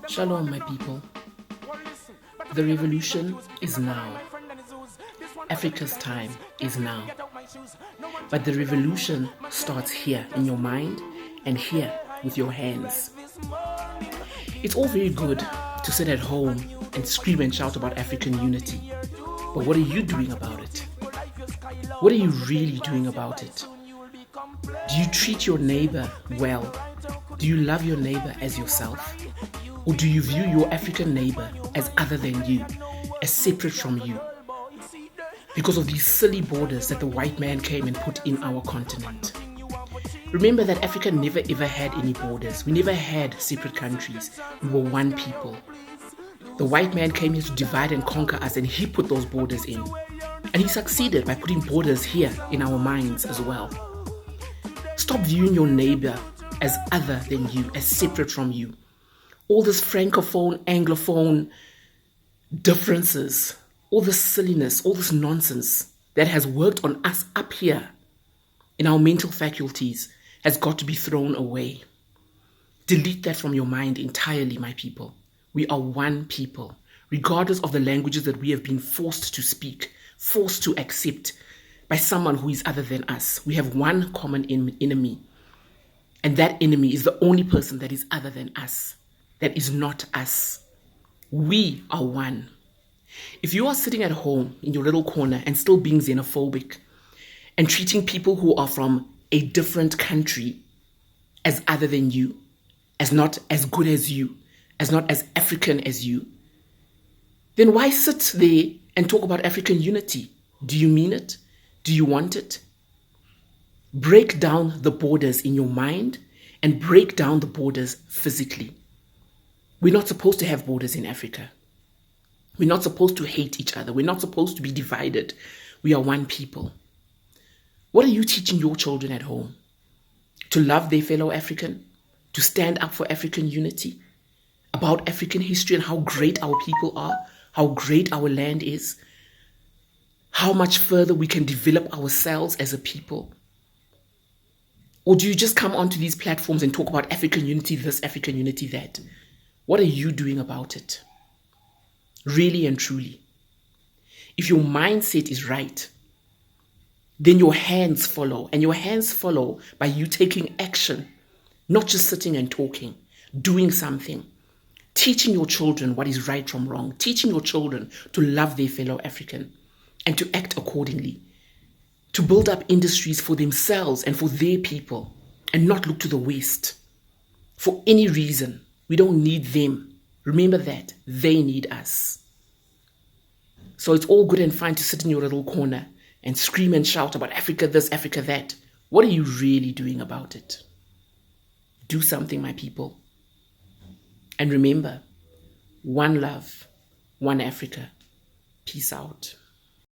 Shalom, my people. The revolution is now. Africa's time is now. But the revolution starts here in your mind and here with your hands. It's all very good to sit at home and scream and shout about African unity. But what are you doing about it? What are you really doing about it? Do you treat your neighbor well? Do you love your neighbor as yourself? Or do you view your African neighbor as other than you, as separate from you? Because of these silly borders that the white man came and put in our continent. Remember that Africa never ever had any borders. We never had separate countries. We were one people. The white man came here to divide and conquer us, and he put those borders in. And he succeeded by putting borders here in our minds as well. Stop viewing your neighbor as other than you, as separate from you. All this francophone, anglophone differences, all this silliness, all this nonsense that has worked on us up here in our mental faculties has got to be thrown away. Delete that from your mind entirely, my people. We are one people, regardless of the languages that we have been forced to speak, forced to accept by someone who is other than us. We have one common enemy. And that enemy is the only person that is other than us, that is not us. We are one. If you are sitting at home in your little corner and still being xenophobic and treating people who are from a different country as other than you, as not as good as you, as not as African as you, then why sit there and talk about African unity? Do you mean it? Do you want it? Break down the borders in your mind and break down the borders physically. We're not supposed to have borders in Africa. We're not supposed to hate each other. We're not supposed to be divided. We are one people. What are you teaching your children at home? To love their fellow African? To stand up for African unity? About African history and how great our people are? How great our land is? How much further we can develop ourselves as a people? Or do you just come onto these platforms and talk about African unity this, African unity that? What are you doing about it? Really and truly. If your mindset is right, then your hands follow. And your hands follow by you taking action, not just sitting and talking, doing something. Teaching your children what is right from wrong. Teaching your children to love their fellow African and to act accordingly. To build up industries for themselves and for their people and not look to the West for any reason. We don't need them. Remember that. They need us. So it's all good and fine to sit in your little corner and scream and shout about Africa this, Africa that. What are you really doing about it? Do something, my people. And remember, one love, one Africa. Peace out.